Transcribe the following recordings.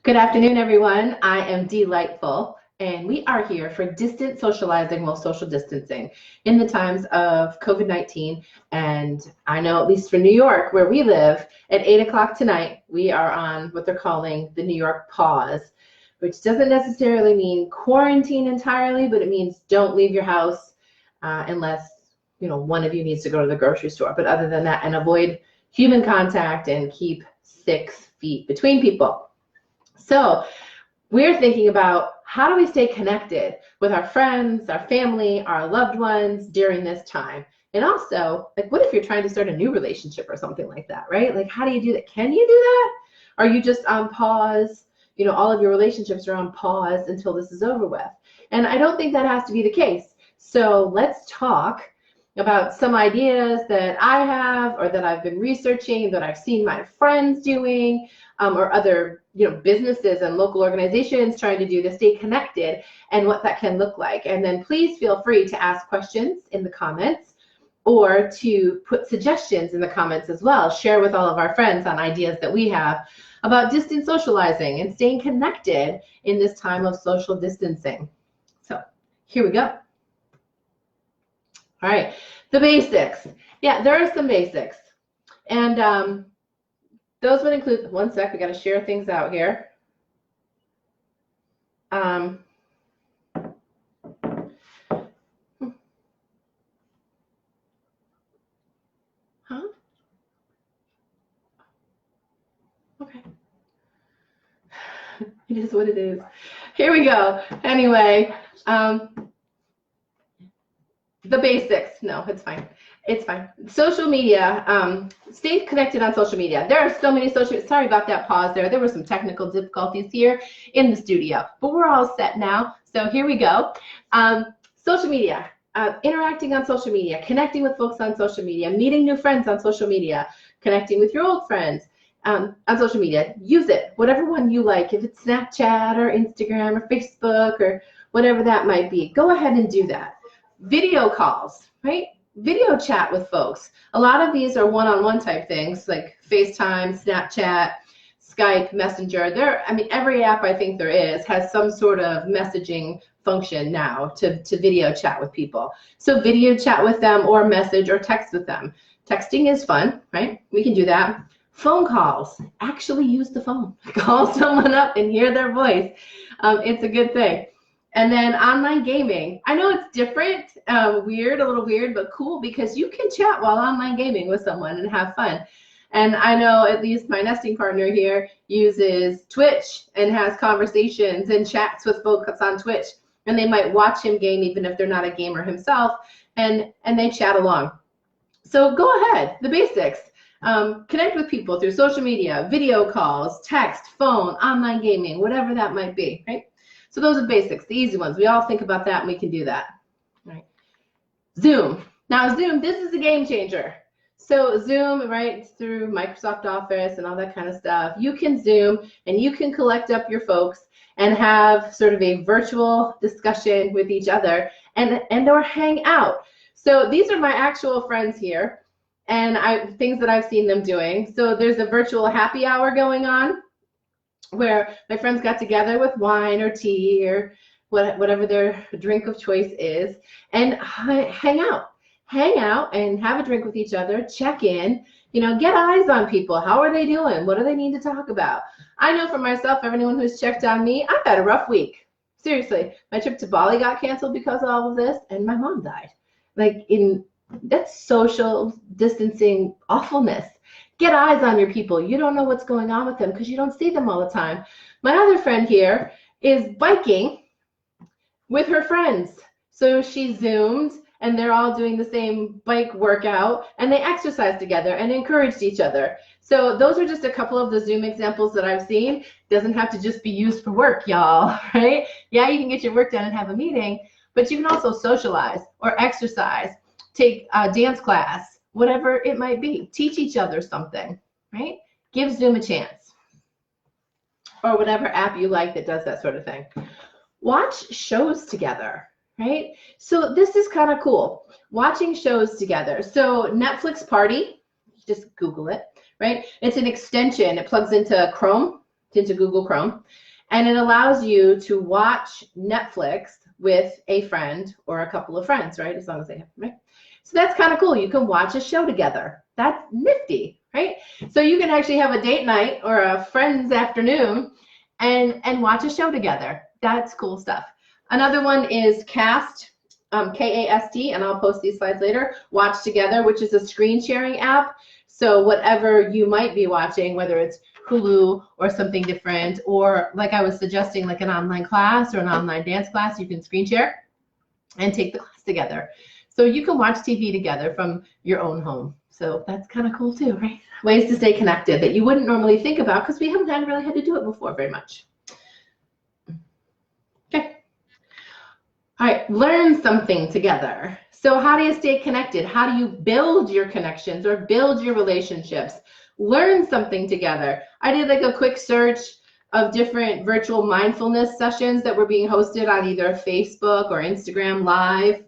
Good afternoon, everyone. I am Dee Lighfull, and we are here for distant socializing while social distancing in the times of COVID-19. And I know, at least for New York, where we live, at 8 o'clock tonight, we are on what they're calling the New York pause, which doesn't necessarily mean quarantine entirely, but it means don't leave your house unless, one of you needs to go to the grocery store. But other than that, and avoid human contact and keep 6 feet between people. So we're thinking about how do we stay connected with our friends, our family, our loved ones during this time? And also, what if you're trying to start a new relationship or something like that, right? How do you do that? Can you do that? Are you just on pause? All of your relationships are on pause until this is over with. And I don't think that has to be the case. So let's talk about some ideas that I have or that I've been researching, that I've seen my friends doing, or other businesses and local organizations trying to do to stay connected, and what that can look like. And then please feel free to ask questions in the comments or to put suggestions in the comments as well. Share with all of our friends on ideas that we have about distant socializing and staying connected in this time of social distancing. So here we go. All right, the basics. Yeah, there are some basics. And those would include, one sec, we got to share things out here. Huh? Okay. It is what it is. Here we go. Anyway, the basics. No, it's fine. It's fine. Social media. Stay connected on social media. There are so many sorry about that pause there. There were some technical difficulties here in the studio, but we're all set now. So here we go. Social media. Interacting on social media, connecting with folks on social media, meeting new friends on social media, connecting with your old friends on social media. Use it, whatever one you like. If it's Snapchat or Instagram or Facebook or whatever that might be, go ahead and do that. Video calls, right? Video chat with folks. A lot of these are one-on-one type things like FaceTime, Snapchat, Skype, Messenger. Every app I think there is has some sort of messaging function now to video chat with people. So video chat with them or message or text with them. Texting is fun, right? We can do that. Phone calls. Actually use the phone. Call someone up and hear their voice. It's a good thing. And then online gaming. I know it's different, a little weird, but cool, because you can chat while online gaming with someone and have fun. And I know at least my nesting partner here uses Twitch and has conversations and chats with folks on Twitch. And they might watch him game even if they're not a gamer himself, and they chat along. So go ahead, the basics. Connect with people through social media, video calls, text, phone, online gaming, whatever that might be, right? So those are basics, the easy ones. We all think about that and we can do that. Right. Zoom. Now Zoom, this is a game changer. So Zoom, right, through Microsoft Office and all that kind of stuff, you can Zoom and you can collect up your folks and have sort of a virtual discussion with each other and or hang out. So these are my actual friends here and things that I've seen them doing. So there's a virtual happy hour going on, where my friends got together with wine or tea or whatever their drink of choice is, and hang out and have a drink with each other, check in, get eyes on people. How are they doing? What do they need to talk about? I know for myself, for anyone who's checked on me, I've had a rough week. Seriously, my trip to Bali got canceled because of all of this, and my mom died. That's social distancing awfulness. Get eyes on your people. You don't know what's going on with them because you don't see them all the time. My other friend here is biking with her friends. So she Zoomed and they're all doing the same bike workout and they exercise together and encouraged each other. So those are just a couple of the Zoom examples that I've seen. Doesn't have to just be used for work, y'all, right? Yeah, you can get your work done and have a meeting, but you can also socialize or exercise, take a dance class, whatever it might be. Teach each other something, right? Give Zoom a chance. Or whatever app you like that does that sort of thing. Watch shows together, right? So this is kind of cool. Watching shows together. So Netflix Party, just Google it, right? It's an extension. It plugs into Chrome. into Google Chrome, and it allows you to watch Netflix with a friend or a couple of friends, right? As long as they have, right? So that's kind of cool. You can watch a show together. That's nifty, right? So you can actually have a date night or a friend's afternoon and watch a show together. That's cool stuff. Another one is Cast, K-A-S-T, and I'll post these slides later, Watch Together, which is a screen sharing app. So whatever you might be watching, whether it's Hulu or something different, or like I was suggesting, like an online class or an online dance class, you can screen share and take the class together. So you can watch TV together from your own home. So that's kind of cool too, right? Ways to stay connected that you wouldn't normally think about because we haven't really had to do it before very much. Okay. All right, learn something together. So how do you stay connected? How do you build your connections or build your relationships? Learn something together. I did like a quick search of different virtual mindfulness sessions that were being hosted on either Facebook or Instagram Live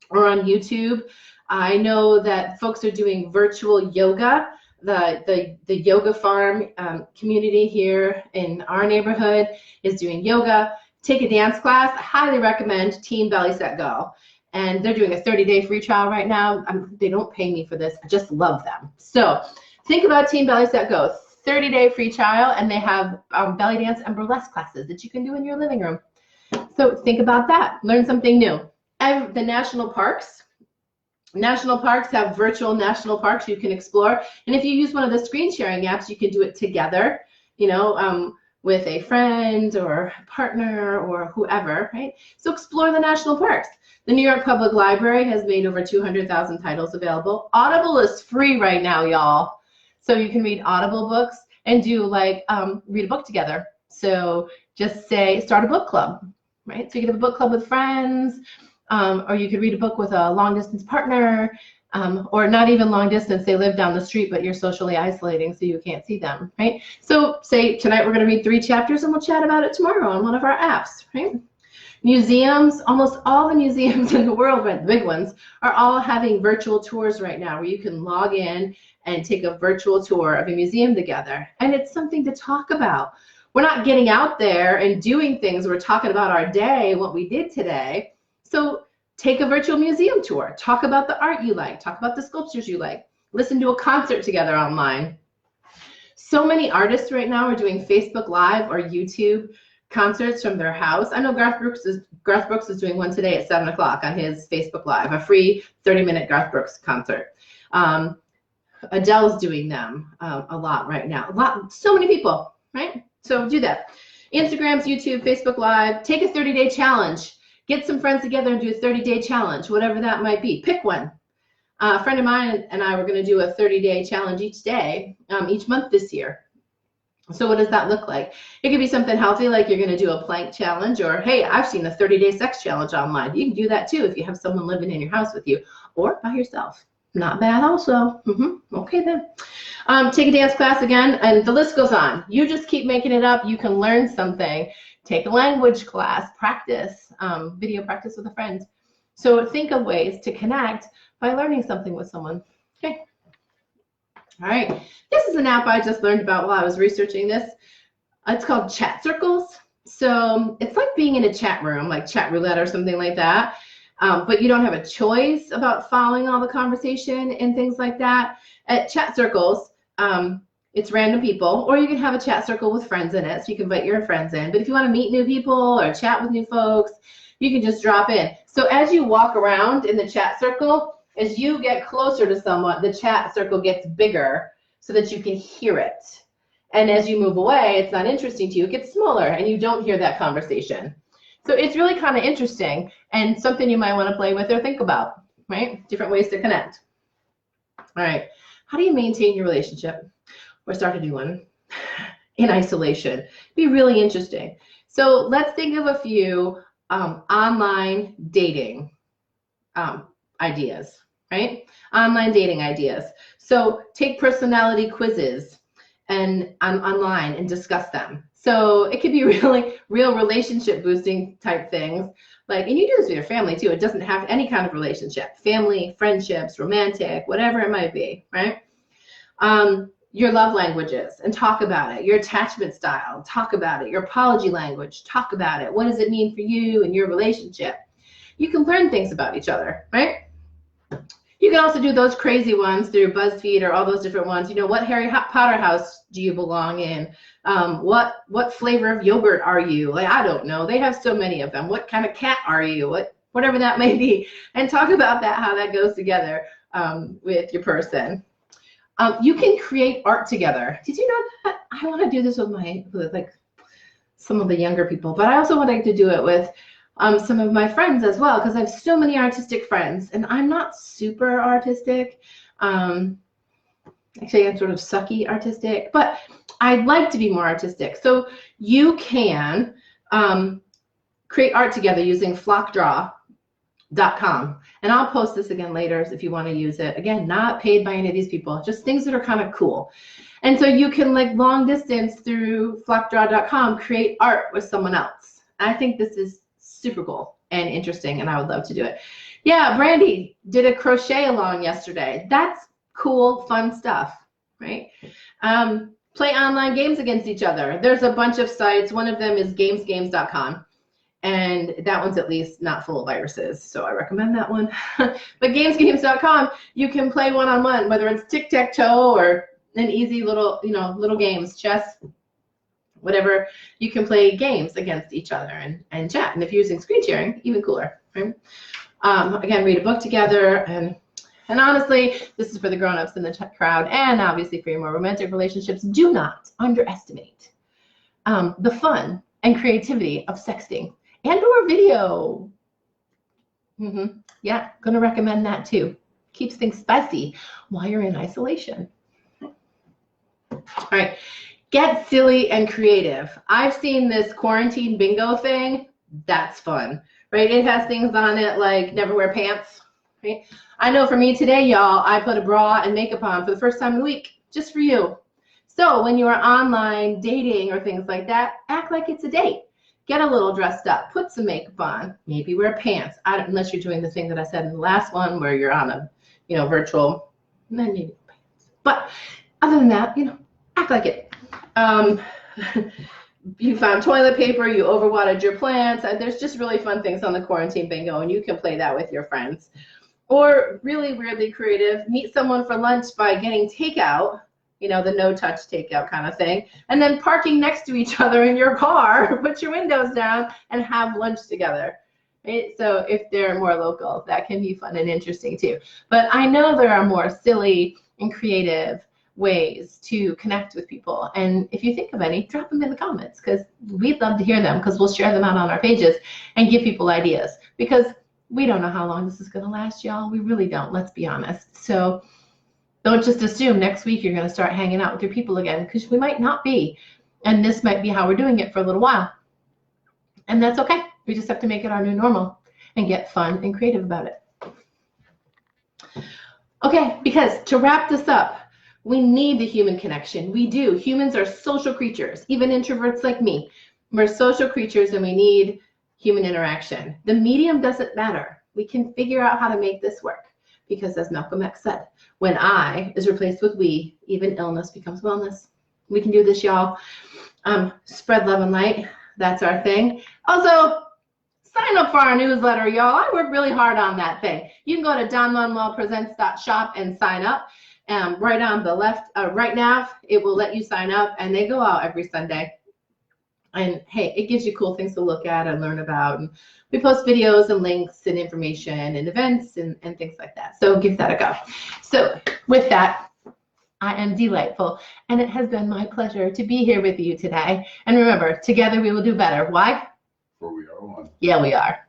or on YouTube. I know that folks are doing virtual yoga. The yoga farm community here in our neighborhood is doing yoga. Take a dance class. I highly recommend Team Belly Set Go. And they're doing a 30-day free trial right now. They don't pay me for this. I just love them. So think about Team Belly Set Go. 30-day free trial, and they have belly dance and burlesque classes that you can do in your living room. So think about that. Learn something new. And the national parks have virtual national parks you can explore. And if you use one of the screen sharing apps, you can do it together, you know, with a friend or a partner or whoever, right? So explore the national parks. The New York Public Library has made over 200,000 titles available. Audible is free right now, y'all. So you can read Audible books and do like, read a book together. So just say, start a book club, right? So you can have a book club with friends, or you could read a book with a long distance partner, or not even long distance, they live down the street, but you're socially isolating so you can't see them, right? So say tonight we're gonna read 3 chapters and we'll chat about it tomorrow on one of our apps, right? Museums, almost all the museums in the world, the big ones, are all having virtual tours right now where you can log in and take a virtual tour of a museum together. And it's something to talk about. We're not getting out there and doing things. We're talking about our day, what we did today. So take a virtual museum tour. Talk about the art you like. Talk about the sculptures you like. Listen to a concert together online. So many artists right now are doing Facebook Live or YouTube concerts from their house. I know Garth Brooks is doing one today at 7 o'clock on his Facebook Live, a free 30-minute Garth Brooks concert. Adele's doing them a lot right now. So many people, right? So do that. Instagram's YouTube, Facebook Live. Take a 30-day challenge. Get some friends together and do a 30-day challenge, whatever that might be. Pick one. A friend of mine and I were going to do a 30-day challenge each day, each month this year. So what does that look like? It could be something healthy, like you're going to do a plank challenge, or hey, I've seen a 30-day sex challenge online. You can do that too if you have someone living in your house with you, or by yourself. Not bad also. Okay then. Take a dance class again, and the list goes on. You just keep making it up. You can learn something. Take a language class, practice, video practice with a friend. So think of ways to connect by learning something with someone. Okay. All right. This is an app I just learned about while I was researching this. It's called Chat Circles. So it's like being in a chat room, like chat roulette or something like that. But you don't have a choice about following all the conversation and things like that. At Chat Circles, it's random people, or you can have a chat circle with friends in it, so you can invite your friends in. But if you want to meet new people or chat with new folks, you can just drop in. So as you walk around in the chat circle, as you get closer to someone, the chat circle gets bigger so that you can hear it. And as you move away, it's not interesting to you, it gets smaller and you don't hear that conversation. So it's really kind of interesting and something you might want to play with or think about, right? Different ways to connect. All right, how do you maintain your relationship or start a new one in isolation? It'd be really interesting. So let's think of a few online dating ideas, right? Online dating ideas. So take personality quizzes and online and discuss them. So it could be really real relationship boosting type things. Like, and you do this with your family too. It doesn't have any kind of relationship, family, friendships, romantic, whatever it might be, right? your love languages and talk about it. Your attachment style, talk about it. Your apology language, talk about it. What does it mean for you and your relationship? You can learn things about each other, right? You can also do those crazy ones through BuzzFeed or all those different ones. You know, what Harry Potter house do you belong in? What flavor of yogurt are you? Like, I don't know. They have so many of them. What kind of cat are you? Whatever that may be. And talk about that, how that goes together with your person. You can create art together. Did you know that? I want to do this with like some of the younger people, but I also would like to do it with some of my friends as well, because I have so many artistic friends, and I'm not super artistic. Actually, I'm sort of sucky artistic, but I'd like to be more artistic. So you can create art together using flockdraw.com. And I'll post this again later if you want to use it. Again, not paid by any of these people, just things that are kind of cool. And so you can, like, long distance through flockdraw.com, create art with someone else. I think this is super cool and interesting, and I would love to do it. Yeah, Brandy did a crochet along yesterday. That's cool, fun stuff, right? Play online games against each other. There's a bunch of sites. One of them is gamesgames.com. And that one's at least not full of viruses, so I recommend that one. But gamesgames.com, you can play one-on-one, whether it's tic-tac-toe or an easy little, little games, chess, whatever. You can play games against each other and chat. And if you're using screen sharing, even cooler, right? Again, read a book together. And honestly, this is for the grown-ups in the crowd, and obviously for your more romantic relationships. Do not underestimate the fun and creativity of sexting and or video. Yeah, gonna recommend that too. Keeps things spicy while you're in isolation. All right, get silly and creative. I've seen this quarantine bingo thing. That's fun, right? It has things on it like never wear pants, right? I know for me today, y'all, I put a bra and makeup on for the first time in a week, just for you. So when you are online dating or things like that, act like it's a date. Get a little dressed up, put some makeup on, maybe wear pants. Unless you're doing the thing that I said in the last one where you're on a, virtual, and then you pants. But other than that, act like it. You found toilet paper, you overwatered your plants. There's just really fun things on the quarantine bingo, and you can play that with your friends. Or really weirdly creative, meet someone for lunch by getting takeout, the no-touch takeout kind of thing, and then parking next to each other in your car, put your windows down, and have lunch together. Right? So if they're more local, that can be fun and interesting too. But I know there are more silly and creative ways to connect with people. And if you think of any, drop them in the comments, because we'd love to hear them, because we'll share them out on our pages and give people ideas. Because we don't know how long this is going to last, y'all. We really don't, let's be honest. So don't just assume next week you're going to start hanging out with your people again, because we might not be. And this might be how we're doing it for a little while. And that's okay. We just have to make it our new normal and get fun and creative about it. Okay, because to wrap this up, we need the human connection. We do. Humans are social creatures, even introverts like me. We're social creatures, and we need human interaction. The medium doesn't matter. We can figure out how to make this work, because as Malcolm X said, when I is replaced with we, even illness becomes wellness. We can do this, y'all. Spread love and light. That's our thing. Also, sign up for our newsletter, y'all. I work really hard on that thing. You can go to donmanuelpresents.shop and sign up. Right on the left, right now, it will let you sign up, and they go out every Sunday. And hey, it gives you cool things to look at and learn about. And we post videos and links and information and events and things like that. So give that a go. So with that, I am Dee Lighfull, and it has been my pleasure to be here with you today. And remember, together we will do better. Why? For we are one. Yeah, we are.